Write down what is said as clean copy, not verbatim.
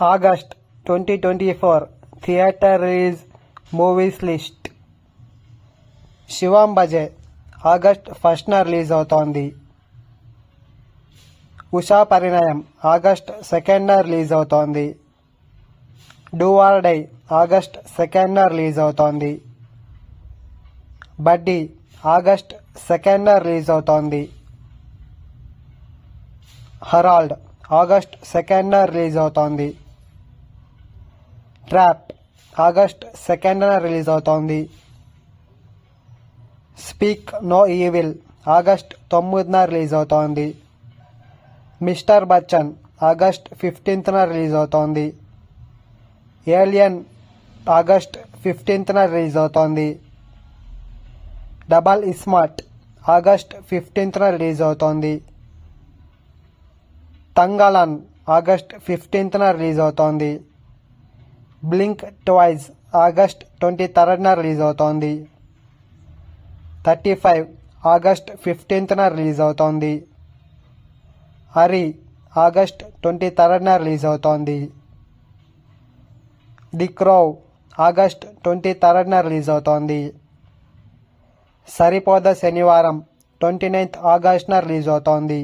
August 2024 theatre release movies list. Shivam Bhaje August 1న release అవుతోంది. Usha Parinayam August 2న రిలీజ్ అవుతోంది. డూ ఆర్ డై ఆగస్ట్ 2న రిలీజ్ అవుతోంది. బడ్డీ ఆగస్ట్ 2న రిలీజ్ అవుతోంది. హరాల్డ్ ఆగస్ట్ 2న రిలీజ్ అవుతోంది. ట్రాప్ ఆగస్ట్ 2న రిలీజ్ అవుతోంది. స్పీక్ నో ఈవిల్ ఆగస్ట్ 9న రిలీజ్ అవుతోంది. మిస్టర్ బచ్చన్ ఆగస్ట్ 15న రిలీజ్ అవుతోంది. ఏలియన్ ఆగస్ట్ 15న రిలీజ్ అవుతోంది. డబల్ ఇస్మార్ట్ ఆగస్ట్ 15న రిలీజ్ అవుతోంది. తంగలన్ ఆగస్ట్ 15న రిలీజ్ అవుతోంది. బ్లింక్ ట్వైస్ ఆగస్ట్ 23న రిలీజ్ అవుతోంది. 35 ఆగస్ట్ 15న రిలీజ్ అవుతోంది. హరి ఆగస్ట్ 23న రిలీజ్ అవుతోంది. ది క్రో ఆగస్ట్ 23న రిలీజ్ అవుతోంది. సరిపోద శనివారం 29th ఆగస్ట్న రిలీజ్ అవుతోంది.